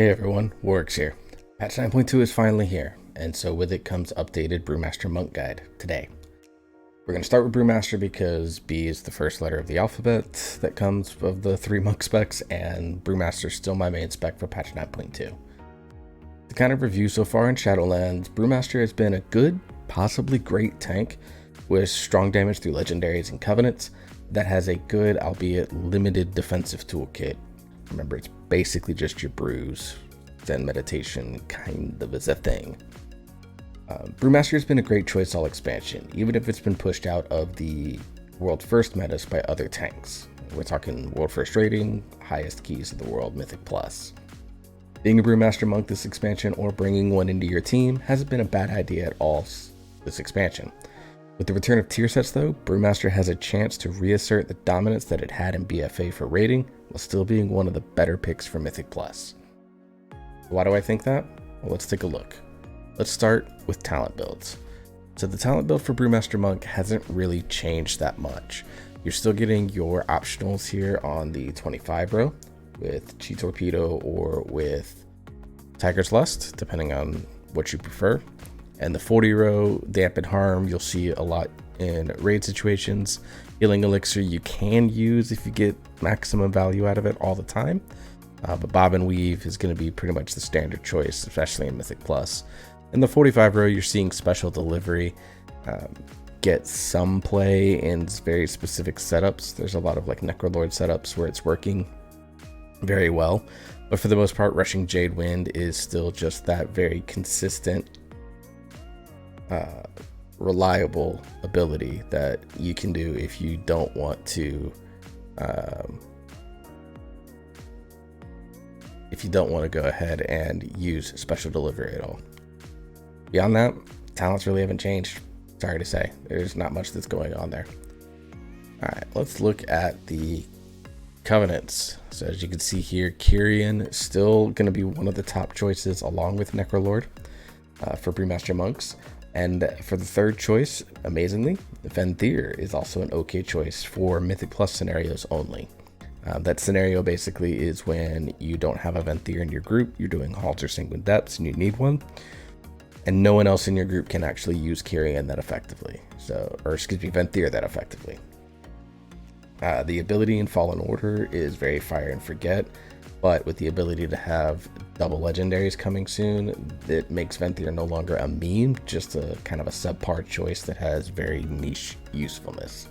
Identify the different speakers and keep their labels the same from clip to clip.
Speaker 1: Hey everyone, Warwick's here. Patch 9.2 is finally here, and so with it comes updated Brewmaster Monk Guide today. We're going to start with Brewmaster because B is the first letter of the alphabet that comes of the 3 monk specs, and Brewmaster is still my main spec for patch 9.2. To kind of review so far in Shadowlands, Brewmaster has been a good, possibly great tank with strong damage through Legendaries and Covenants that has a good, albeit limited defensive toolkit. Remember, it's basically just your brews. Zen meditation kind of is a thing. Brewmaster has been a great choice all expansion, even if it's been pushed out of the World First metas by other tanks. We're talking World First rating, highest keys of the world, Mythic Plus. Being a Brewmaster monk this expansion or bringing one into your team hasn't been a bad idea at all this expansion. With the return of tier sets though, Brewmaster has a chance to reassert the dominance that it had in BFA for rating, while still being one of the better picks for Mythic Plus. Why do I think that? Well, let's take a look. Let's start with talent builds. So the talent build for Brewmaster Monk hasn't really changed that much. You're still getting your optionals here on the 25 row with Chi Torpedo or with Tiger's Lust, depending on what you prefer. And the 40 row Dampen Harm, you'll see a lot in raid situations. Healing Elixir you can use if you get maximum value out of it all the time. But Bob and Weave is going to be pretty much the standard choice, especially in Mythic Plus. In the 45 row, you're seeing Special Delivery get some play in very specific setups. There's a lot of like Necrolord setups where it's working very well. But for the most part, Rushing Jade Wind is still just that very consistent, reliable ability that you can do if you don't want to go ahead and use Special Delivery at all. Beyond that, talents really haven't changed. Sorry to say, there's not much that's going on there. All right, let's look at the Covenants. So as you can see here, Kyrian is still going to be one of the top choices along with Necrolord for Brewmaster Monks. And for the third choice, amazingly, Venthyr is also an okay choice for Mythic Plus scenarios only. That scenario basically is when you don't have a Venthyr in your group, you're doing Halts or Sanguine Depths and you need one, and no one else in your group can actually use Kyrian that effectively. Venthyr that effectively. The ability in Fallen Order is very Fire and Forget, but with the ability to have double legendaries coming soon, it makes Venthyr no longer a meme, just a kind of a subpar choice that has very niche usefulness.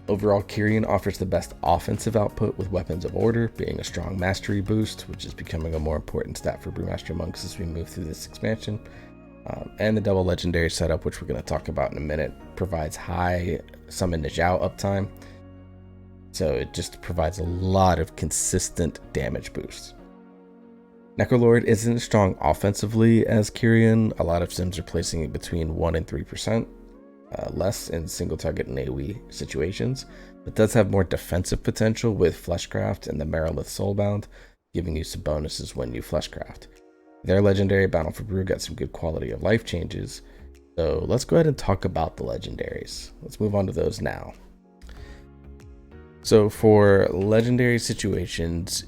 Speaker 1: Overall, Kyrian offers the best offensive output with Weapons of Order being a strong mastery boost, which is becoming a more important stat for Brewmaster Monks as we move through this expansion. And the double legendary setup, which we're going to talk about in a minute, provides high Summon Nejao uptime. So it just provides a lot of consistent damage boosts. Necrolord isn't as strong offensively as Kyrian. A lot of sims are placing it between 1 and 3%. Less in single target and AoE situations, but does have more defensive potential with Fleshcraft and the Merilith Soulbound, giving you some bonuses when you Fleshcraft. Their legendary Battle for Brew got some good quality of life changes, so let's go ahead and talk about the legendaries. Let's move on to those now. So for legendary situations,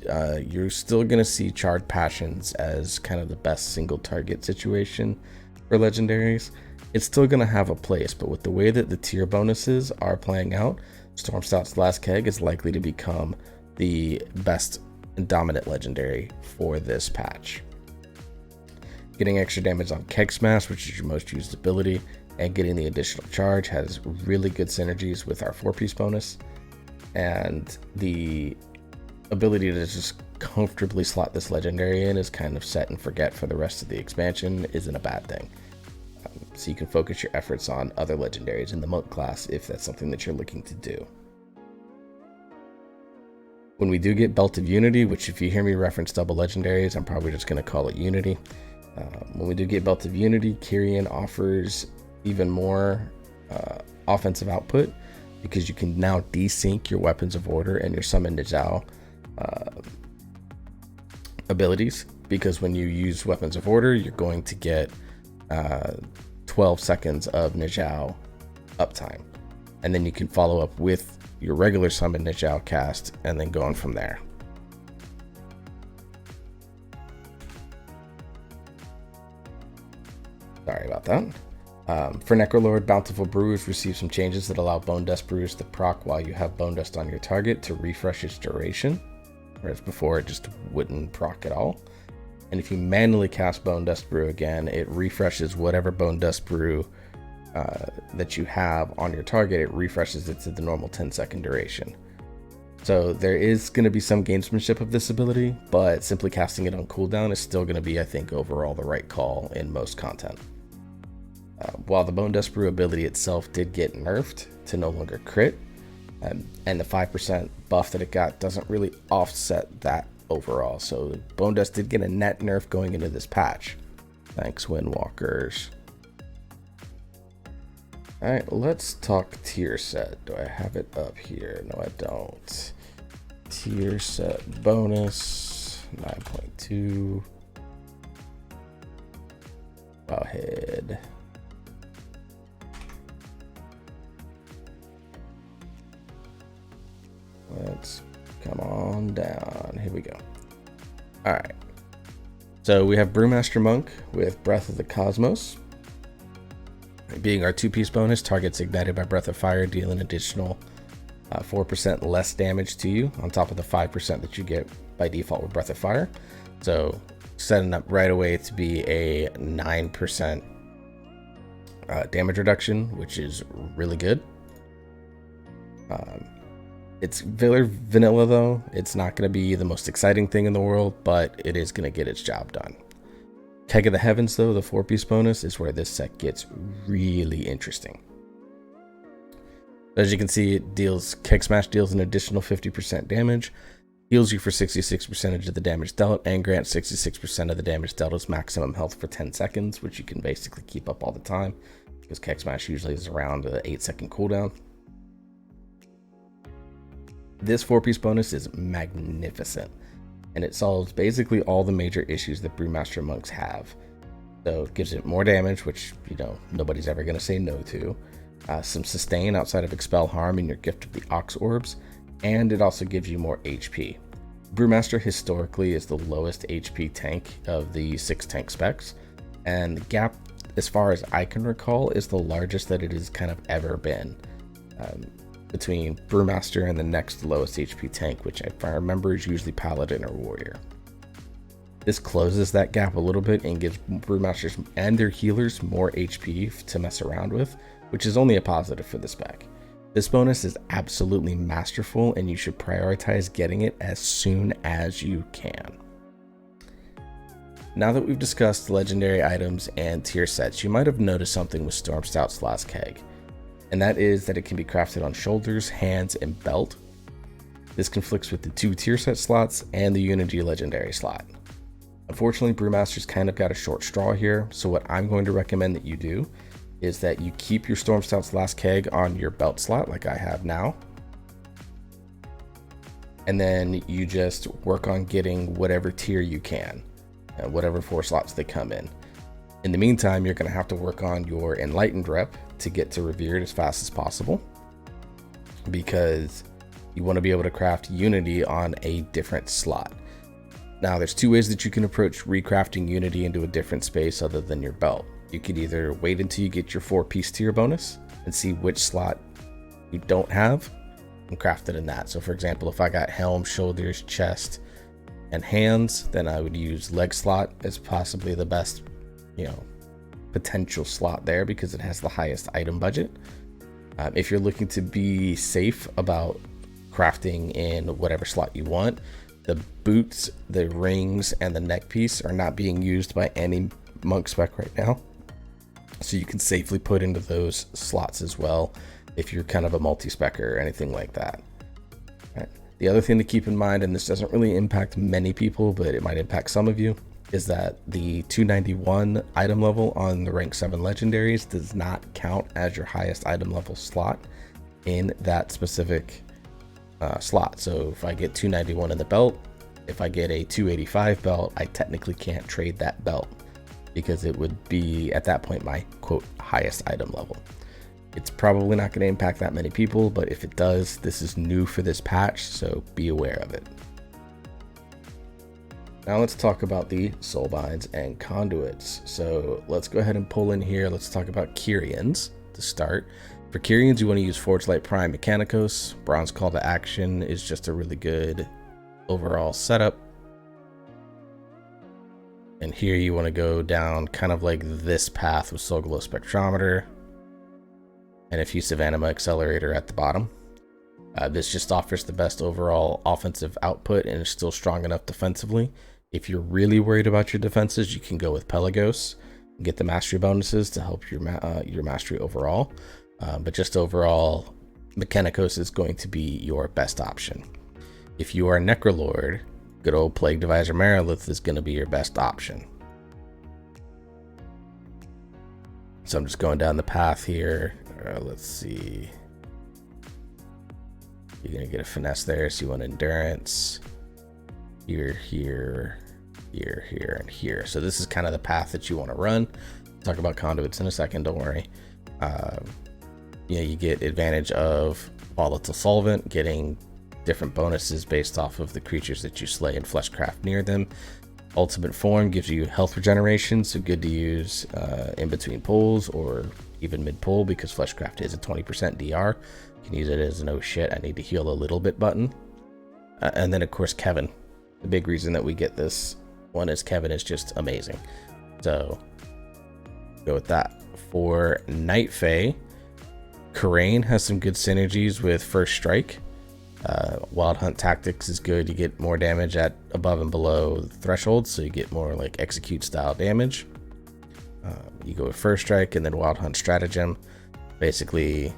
Speaker 1: you're still going to see Charred Passions as kind of the best single target situation for legendaries. It's still going to have a place, but with the way that the tier bonuses are playing out, Stormstout's Last Keg is likely to become the best and dominant legendary for this patch. Getting extra damage on Keg Smash, which is your most used ability, and getting the additional charge has really good synergies with our 4-piece bonus, and the ability to just comfortably slot this legendary in is kind of set and forget for the rest of the expansion isn't a bad thing. So you can focus your efforts on other legendaries in the monk class if that's something that you're looking to do. When we do get Belt of Unity, which if you hear me reference double legendaries, I'm probably just going to call it Unity. When we do get Belt of Unity, Kyrian offers even more offensive output because you can now desync your Weapons of Order and your Summon Nejao abilities, because when you use Weapons of Order, you're going to get 12 seconds of Nejao uptime, and then you can follow up with your regular Summon Nejao cast and then go on from there. Sorry about that. For Necrolord, Bountiful Brewers receive some changes that allow Bone Dust Brewers to proc while you have Bone Dust on your target to refresh its duration, whereas before it just wouldn't proc at all. And if you manually cast Bone Dust Brew again, it refreshes whatever Bone Dust Brew that you have on your target. It refreshes it to the normal 10-second duration. So there is going to be some gamesmanship of this ability, but simply casting it on cooldown is still going to be, I think, overall the right call in most content. While the Bone Dust Brew ability itself did get nerfed to no longer crit, and the 5% buff that it got doesn't really offset that overall. So Bone Dust did get a net nerf going into this patch. Thanks, Windwalkers. Alright, let's talk tier set. Do I have it up here? No, I don't. Tier set bonus 9.2. Bowhead. Let's come on down. Here we go. Alright. So we have Brewmaster Monk with Breath of the Cosmos. Being our 2-piece bonus, targets ignited by Breath of Fire deal an additional 4% less damage to you on top of the 5% that you get by default with Breath of Fire. So setting up right away to be a 9% damage reduction, which is really good. It's very vanilla though. It's not going to be the most exciting thing in the world, but it is going to get its job done. Keg of the Heavens though, the 4-piece bonus, is where this set gets really interesting. As you can see, it deals, Keg Smash deals an additional 50% damage, heals you for 66% of the damage dealt, and grants 66% of the damage dealt as maximum health for 10 seconds, which you can basically keep up all the time, because Keg Smash usually is around an 8-second cooldown. This 4-piece bonus is magnificent, and it solves basically all the major issues that Brewmaster Monks have. So it gives it more damage, which, you know, nobody's ever going to say no to. Some sustain outside of Expel Harm in your Gift of the Ox Orbs, and it also gives you more HP. Brewmaster historically is the lowest HP tank of the 6 tank specs, and the gap, as far as I can recall, is the largest that it has kind of ever been. Between Brewmaster and the next lowest HP tank, which if I remember is usually Paladin or Warrior. This closes that gap a little bit and gives Brewmasters and their healers more HP to mess around with, which is only a positive for the spec. This bonus is absolutely masterful, and you should prioritize getting it as soon as you can. Now that we've discussed legendary items and tier sets, you might have noticed something with Storm Stout's last keg, and that is that it can be crafted on shoulders, hands, and belt. This conflicts with the 2 tier set slots and the Unity legendary slot. Unfortunately, Brewmaster's kind of got a short straw here, so what I'm going to recommend that you do is that you keep your Storm Stout's last keg on your belt slot like I have now, and then you just work on getting whatever tier you can, whatever 4 slots they come in. In the meantime, you're going to have to work on your Enlightened rep to get to Revered as fast as possible, because you want to be able to craft Unity on a different slot. Now, there's 2 ways that you can approach recrafting Unity into a different space other than your belt. You could either wait until you get your 4-piece tier bonus and see which slot you don't have and craft it in that. So for example, if I got helm, shoulders, chest, and hands, then I would use leg slot as possibly the best, potential slot there, because it has the highest item budget. If you're looking to be safe about crafting in whatever slot you want, the boots, the rings, and the neck piece are not being used by any monk spec right now, so you can safely put into those slots as well if you're kind of a multi-specker or anything like that. Right. The other thing to keep in mind, and this doesn't really impact many people, but it might impact some of you, is that the 291 item level on the rank 7 legendaries does not count as your highest item level slot in that specific slot. So if I get 291 in the belt, if I get a 285 belt, I technically can't trade that belt, because it would be at that point my quote highest item level. It's probably not going to impact that many people, but if it does, this is new for this patch, so be aware of it. Now let's talk about the Soulbinds and Conduits. So let's go ahead and pull in here. Let's talk about Kyrians to start. For Kyrians, you want to use Forge Light Prime Mechanicos. Bronze Call to Action is just a really good overall setup. And here you want to go down kind of like this path with Soul Glow Spectrometer and Effusive Anima Accelerator at the bottom. This just offers the best overall offensive output and is still strong enough defensively. If you're really worried about your defenses, you can go with Pelagos and get the mastery bonuses to help your mastery overall. But just overall, Mechanicos is going to be your best option. If you are a Necrolord, good old Plague Divisor Marilith is going to be your best option. So I'm just going down the path here. Let's see. You're going to get a finesse there, so you want endurance. Here, and here. So this is kind of the path that you want to run. Talk about conduits in a second, don't worry. You get advantage of Volatile Solvent, getting different bonuses based off of the creatures that you slay in Fleshcraft near them. Ultimate Form gives you health regeneration, so good to use in between pulls or even mid-pull, because Fleshcraft is a 20% DR. You can use it as an oh shit, I need to heal a little bit button. And then of course Kevin. The big reason that we get this one is Kevin is just amazing. So go with that. For Night Fae, Karain has some good synergies with First Strike. Wild Hunt Tactics is good. You get more damage at above and below the threshold, so you get more like execute style damage. You go with First Strike, and then Wild Hunt Stratagem basically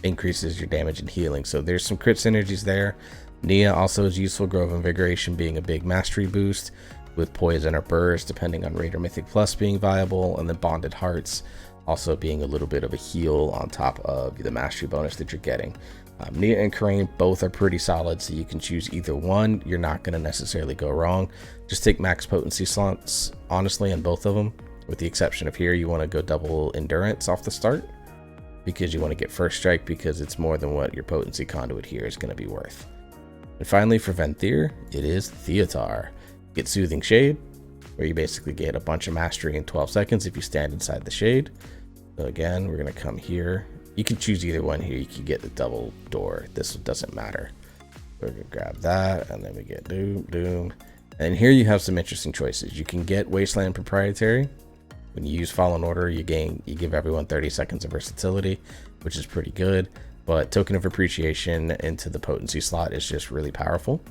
Speaker 1: increases your damage and healing. So there's some crit synergies there. Nia also is useful, Grove Invigoration being a big mastery boost, with Poison or Burst depending on Raider Mythic Plus being viable, and then Bonded Hearts also being a little bit of a heal on top of the mastery bonus that you're getting. Nia and Karain both are pretty solid, so you can choose either one. You're not going to necessarily go wrong. Just take max potency slots, honestly, on both of them, with the exception of here you want to go double endurance off the start, because you want to get First Strike, because it's more than what your potency conduit here is going to be worth. And finally, for Venthyr, it is Theotar. Get Soothing Shade, where you basically get a bunch of mastery in 12 seconds if you stand inside the shade. So again, we're going to come here. You can choose either one here. You can get the double door. This doesn't matter. We're going to grab that, and then we get Doom. And here you have some interesting choices. You can get Wasteland Proprietary. When you use Fallen Order, you give everyone 30 seconds of versatility, which is pretty good. But Token of Appreciation into the potency slot is just really powerful.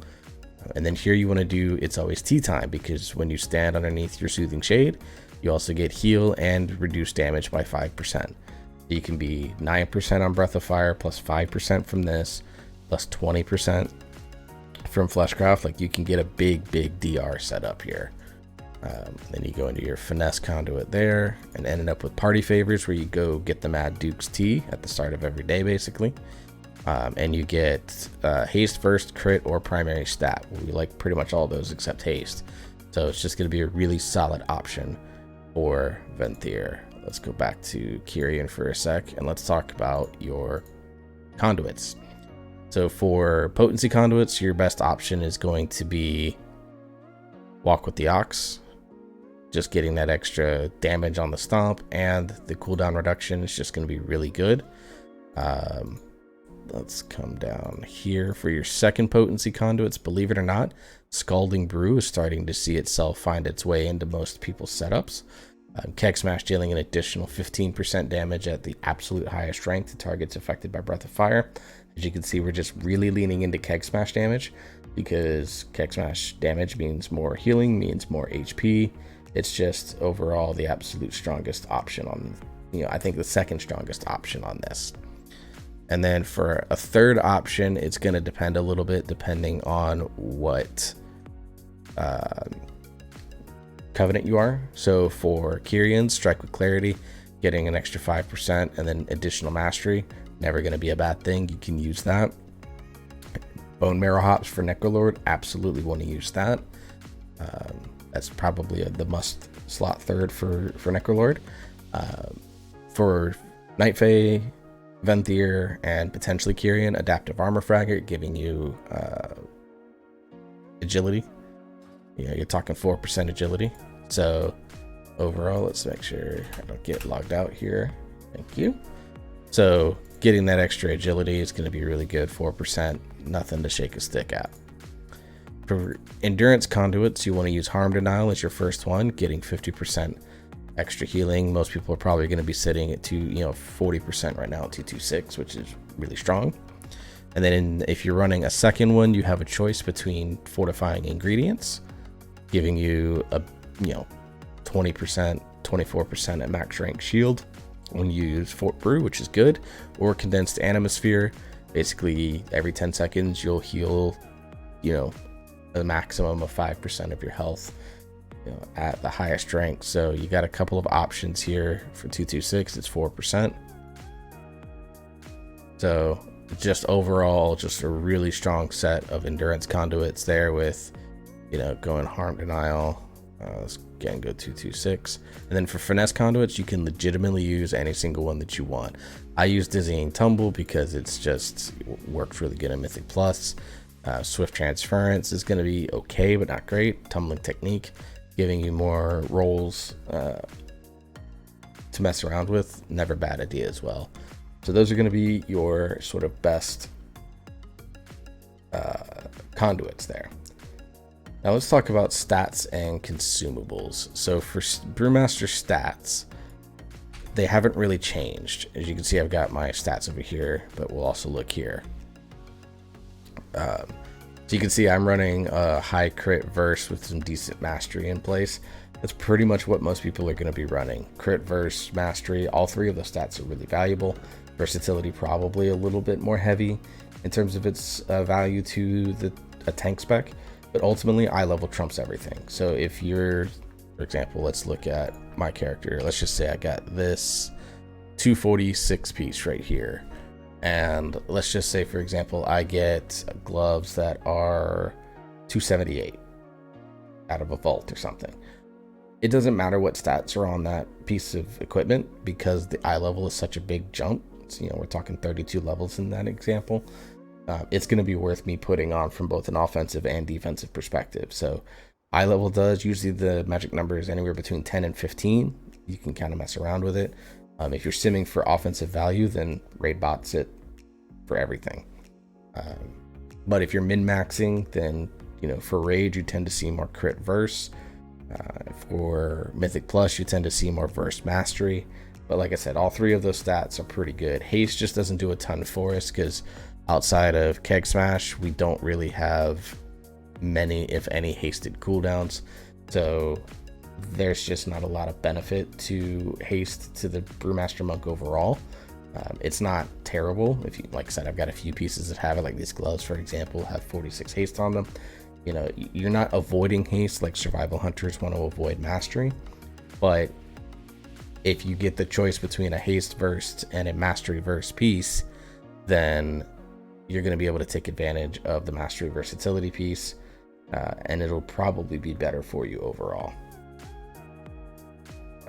Speaker 1: And then here you want to do It's Always Tea Time, because when you stand underneath your Soothing Shade, you also get heal and reduce damage by 5%. You can be 9% on Breath of Fire, plus 5% from this, plus 20% from Fleshcraft. Like, you can get a big DR set up here. Then you go into your Finesse Conduit there, and ended up with Party Favors, where you go get the Mad Duke's Tea at the start of every day, basically. And you get Haste First, Crit, or Primary Stat. We like pretty much all those except Haste. So it's just going to be a really solid option for Venthyr. Let's go back to Kyrian for a sec, and let's talk about your conduits. So for potency conduits, your best option is going to be Walk with the Ox. Just getting that extra damage on the stomp, and the cooldown reduction is just going to be really good. Let's come down here for your second potency conduits. Believe it or not, Scalding Brew is starting to see itself find its way into most people's setups. Keg Smash dealing an additional 15% damage at the absolute highest rank to targets affected by Breath of Fire. As you can see, we're just really leaning into Keg Smash damage, because Keg Smash damage means more healing, means more HP. It's just overall the absolute strongest option on, I think the second strongest option on this. And then for a third option, it's going to depend a little bit depending on what covenant you are. So for Kyrian, Strike with Clarity, getting an extra 5% and then additional mastery, never going to be a bad thing. You can use that. Bone Marrow Hops for Necrolord, absolutely want to use that. That's probably the must slot third for Necrolord. For Night Fae, Venthyr, and potentially Kyrian, Adaptive Armor Fragment, giving you agility. Yeah, you're talking 4% agility. So overall, let's make sure I don't get logged out here. Thank you. So getting that extra agility is going to be really good. 4%, nothing to shake a stick at. For endurance conduits, you want to use harm denial as your first one, getting 50% extra healing. Most people are probably going to be sitting at 40% right now at 226, which is really strong. And then if you're running a second one, you have a choice between fortifying ingredients, giving you a 20%, 24% at max rank shield when you use Fort Brew, which is good, or condensed Animosphere. Basically, every 10 seconds you'll heal, a maximum of 5% of your health, at the highest rank. So you got a couple of options here. For 226, it's 4%. So just overall, just a really strong set of endurance conduits there with, going harm denial. Let's again go 226. And then for finesse conduits, you can legitimately use any single one that you want. I use Dizzying Tumble because it works really good in Mythic Plus. Swift Transference is going to be okay, but not great. Tumbling Technique, giving you more rolls to mess around with. Never a bad idea as well. So those are going to be your sort of best conduits there. Now let's talk about stats and consumables. So for Brewmaster stats, they haven't really changed. As you can see, I've got my stats over here, but we'll also look here. So you can see I'm running a high crit verse with some decent mastery in place. That's pretty much what most people are going to be running. Crit, verse, mastery, all three of the stats are really valuable. Versatility probably a little bit more heavy in terms of its value to a tank spec, but ultimately eye level trumps everything. So if you're, for example, let's look at my character. Let's just say I got this 246 piece right here. And let's just say, for example, I get gloves that are 278 out of a vault or something. It doesn't matter what stats are on that piece of equipment because the eye level is such a big jump. So, we're talking 32 levels in that example. It's going to be worth me putting on from both an offensive and defensive perspective. So eye level does, usually the magic number is anywhere between 10 and 15. You can kind of mess around with it. If you're simming for offensive value, then raid bots it for everything. But if you're min-maxing, then, for raid, you tend to see more crit verse. For Mythic Plus, you tend to see more verse mastery. But like I said, all three of those stats are pretty good. Haste just doesn't do a ton for us because outside of Keg Smash, we don't really have many, if any, hasted cooldowns. So there's just not a lot of benefit to haste to the Brewmaster Monk overall. It's not terrible. If you, like I said, I've got a few pieces that have it, like these gloves, for example, have 46 haste on them. You're not avoiding haste like survival hunters want to avoid mastery, but if you get the choice between a haste verse and a mastery verse piece, then you're going to be able to take advantage of the mastery versatility piece, and it'll probably be better for you overall.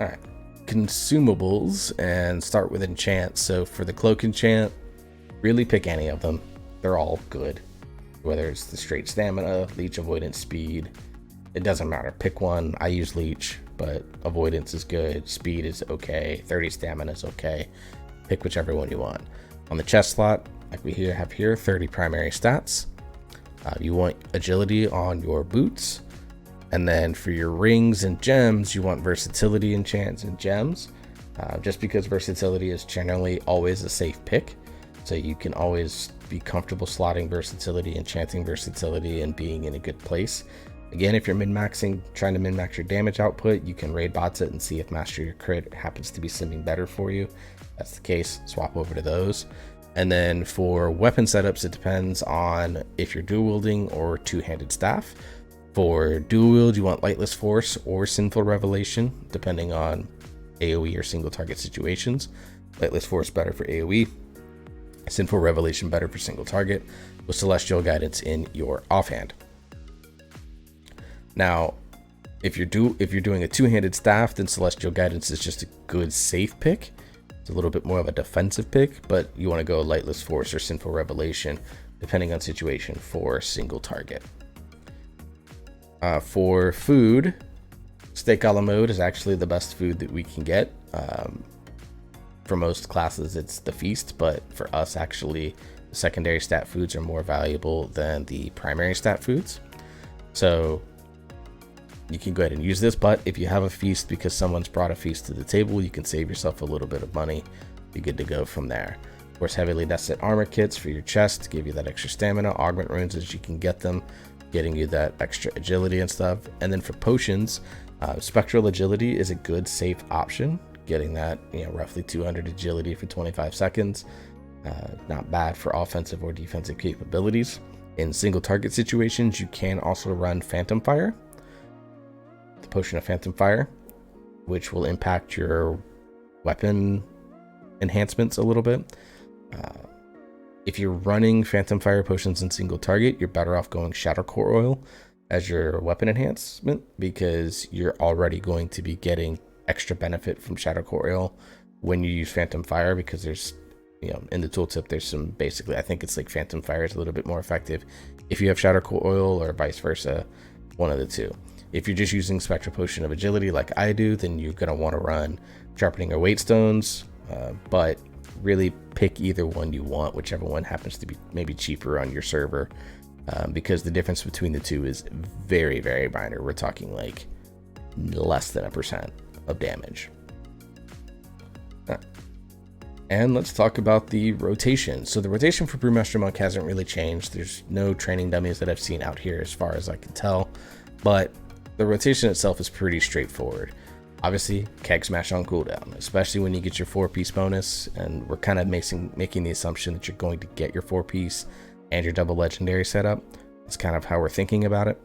Speaker 1: All right, consumables, and start with enchant. So for the cloak enchant, really pick any of them. They're all good. Whether it's the straight stamina, leech, avoidance, speed, it doesn't matter. Pick one. I use leech, but avoidance is good. Speed is okay. 30 stamina is okay. Pick whichever one you want. On the chest slot, like we have here, 30 primary stats. You want agility on your boots. And then for your rings and gems, you want versatility, enchants, and gems. Just because versatility is generally always a safe pick. So you can always be comfortable slotting versatility, enchanting versatility, and being in a good place. Again, if you're min-maxing, trying to min-max your damage output, you can raid bots it and see if Mastery or Crit happens to be simming better for you. If that's the case, swap over to those. And then for weapon setups, it depends on if you're dual wielding or two-handed staff. For dual wield, you want Lightless Force or Sinful Revelation, depending on AoE or single target situations. Lightless Force better for AoE. Sinful Revelation better for single target, with Celestial Guidance in your offhand. Now, if you're doing a two-handed staff, then Celestial Guidance is just a good safe pick. It's a little bit more of a defensive pick, but you want to go Lightless Force or Sinful Revelation, depending on situation, for single target. For food, steak a la mode is actually the best food that we can get. For most classes, it's the feast, but for us, actually, the secondary stat foods are more valuable than the primary stat foods. So you can go ahead and use this, but if you have a feast because someone's brought a feast to the table, you can save yourself a little bit of money. Be good to go from there. Of course, heavily nested armor kits for your chest to give you that extra stamina, augment runes as you can get them, getting you that extra agility and stuff. And then for potions, spectral agility is a good safe option, getting that, roughly 200 agility for 25 seconds. Not bad for offensive or defensive capabilities. In single target situations, you can also run Phantom Fire, the potion of Phantom Fire, which will impact your weapon enhancements a little bit. If you're running Phantom Fire potions in single target, you're better off going Shadow Core Oil as your weapon enhancement, because you're already going to be getting extra benefit from Shadow Core Oil when you use Phantom Fire, because there's, in the tooltip, there's some, basically, I think it's like Phantom Fire is a little bit more effective if you have Shadow Core Oil, or vice versa, one of the two. If you're just using Spectral Potion of Agility like I do, then you're going to want to run Sharpening or Weight Stones, but really pick either one you want, whichever one happens to be maybe cheaper on your server, because the difference between the two is very, very minor. We're talking like less than 1% of damage. And let's talk about the rotation. So the rotation for Brewmaster Monk hasn't really changed. There's no training dummies that I've seen out here as far as I can tell, but the rotation itself is pretty straightforward. Obviously, Keg Smash on cooldown, especially when you get your 4-piece bonus, and we're kind of making the assumption that you're going to get your 4-piece and your double legendary setup. That's kind of how we're thinking about it.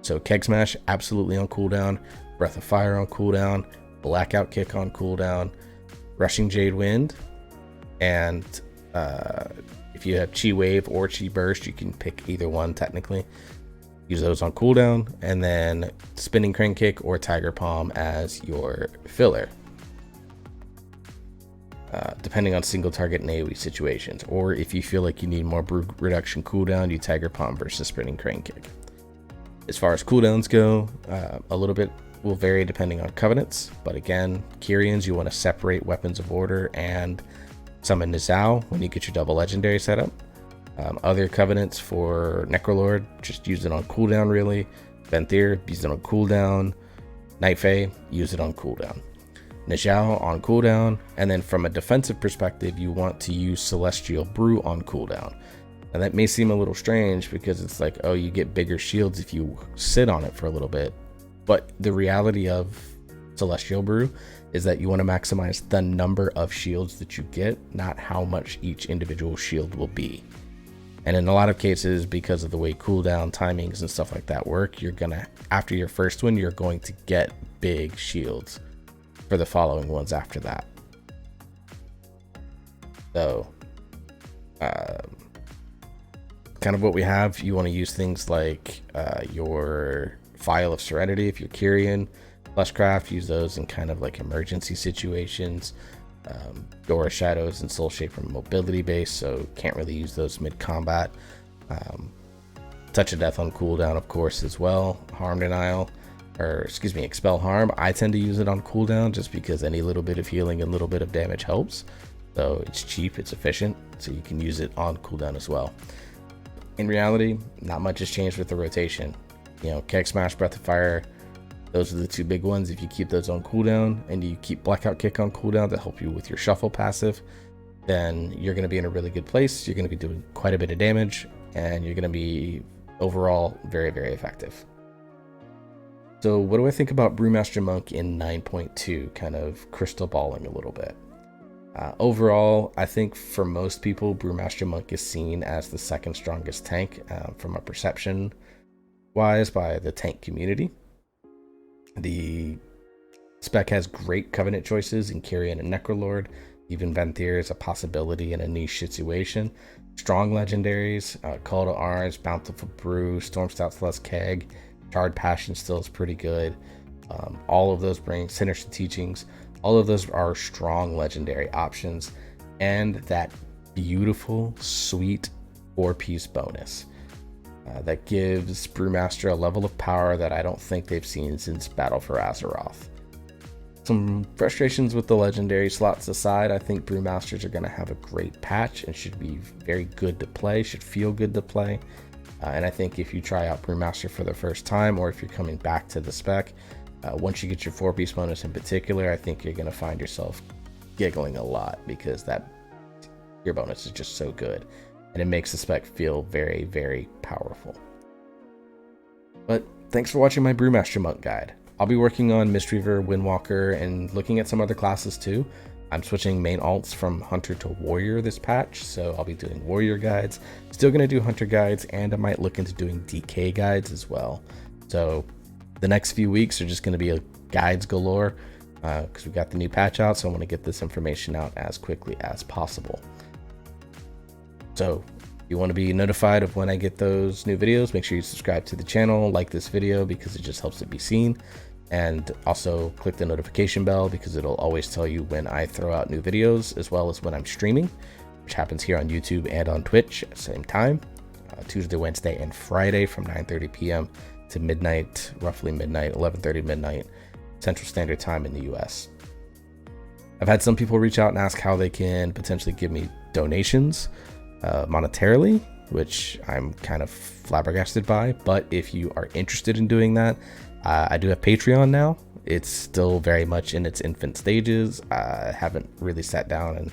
Speaker 1: So Keg Smash, absolutely on cooldown. Breath of Fire on cooldown. Blackout Kick on cooldown. Rushing Jade Wind, and if you have Chi Wave or Chi Burst, you can pick either one technically. Use those on cooldown, and then Spinning Crane Kick or Tiger Palm as your filler, depending on single target and AoE situations. Or if you feel like you need more brew reduction cooldown, you Tiger Palm versus Spinning Crane Kick. As far as cooldowns go, a little bit will vary depending on covenants, but again, Kyrians, you want to separate Weapons of Order and summon Nizao when you get your double legendary setup. Other covenants for Necrolord, just use it on cooldown really. Venthyr, use it on cooldown. Night Fae, use it on cooldown. Nizao on cooldown, and then from a defensive perspective, you want to use Celestial Brew on cooldown. Now that may seem a little strange because it's like, oh, you get bigger shields if you sit on it for a little bit. But the reality of Celestial Brew is that you want to maximize the number of shields that you get, not how much each individual shield will be. And in a lot of cases, because of the way cooldown timings and stuff like that work, you're going to, after your first one, you're going to get big shields for the following ones after that. So, kind of what we have, you want to use things like your Phial of Serenity if you're Kyrian, Fleshcraft, use those in kind of like emergency situations. Dora Shadows and Soul Shaper mobility base, so can't really use those mid-combat. Touch of Death on cooldown, of course, as well. Harm Denial, or excuse me, Expel Harm. I tend to use it on cooldown just because any little bit of healing and little bit of damage helps. So it's cheap, it's efficient, so you can use it on cooldown as well. In reality, not much has changed with the rotation. Keg Smash, Breath of Fire, those are the two big ones. If you keep those on cooldown and you keep Blackout Kick on cooldown to help you with your shuffle passive, then you're going to be in a really good place. You're going to be doing quite a bit of damage, and you're going to be overall very, very effective. So what do I think about Brewmaster Monk in 9.2, kind of crystal balling a little bit? Overall, I think for most people, Brewmaster Monk is seen as the second strongest tank from a perception wise by the tank community. The spec has great covenant choices in Kyrian and Necrolord. Even Venthyr is a possibility in a niche situation. Strong legendaries, Call to Arms, Bountiful Brew, Storm Stout Celeste Keg, Charred Passion still is pretty good. All of those bring Sinister Teachings. All of those are strong legendary options, and that beautiful, sweet 4-piece bonus. that gives Brewmaster a level of power that I don't think they've seen since Battle for Azeroth. Some frustrations with the legendary slots aside, I think Brewmasters are going to have a great patch and should be very good to play, should feel good to play. And I think if you try out Brewmaster for the first time, or if you're coming back to the spec, once you get your 4-piece bonus in particular, I think you're going to find yourself giggling a lot, because your bonus is just so good. And it makes the spec feel very, very powerful. But thanks for watching my Brewmaster Monk guide. I'll be working on Mistweaver, Windwalker, and looking at some other classes too. I'm switching main alts from Hunter to Warrior this patch, so I'll be doing Warrior guides. Still going to do Hunter guides, and I might look into doing DK guides as well. So the next few weeks are just going to be guides galore, because we got the new patch out, so I want to get this information out as quickly as possible. So if you want to be notified of when I get those new videos, make sure you subscribe to the channel, like this video because it just helps it be seen, and also click the notification bell because it'll always tell you when I throw out new videos, as well as when I'm streaming, which happens here on YouTube and on Twitch at the same time, Tuesday, Wednesday, and Friday from 9:30 p.m. to midnight, roughly midnight, 11:30 midnight Central Standard Time in the US. I've had some people reach out and ask how they can potentially give me donations monetarily, which I'm kind of flabbergasted by. But if you are interested in doing that, I do have Patreon now. It's still very much in its infant stages. I haven't really sat down and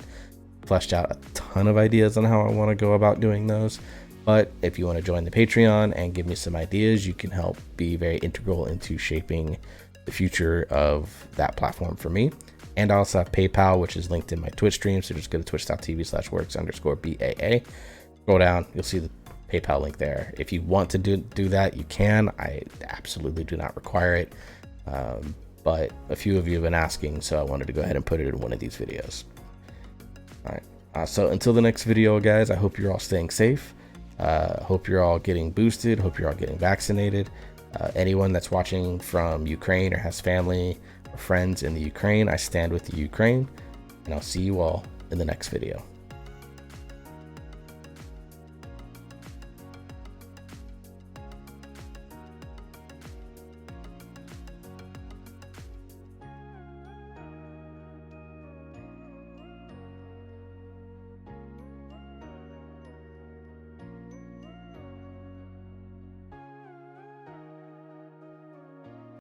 Speaker 1: fleshed out a ton of ideas on how I want to go about doing those. But if you want to join the Patreon and give me some ideas, you can help be very integral into shaping the future of that platform for me. And I also have PayPal, which is linked in my Twitch stream. So just go to twitch.tv/works_BAA. Scroll down, you'll see the PayPal link there. If you want to do that, you can. I absolutely do not require it. But a few of you have been asking, so I wanted to go ahead and put it in one of these videos. All right. So until the next video, guys, I hope you're all staying safe. Hope you're all getting boosted. Hope you're all getting vaccinated. Anyone that's watching from Ukraine or has family or friends in the Ukraine, I stand with the Ukraine, and I'll see you all in the next video.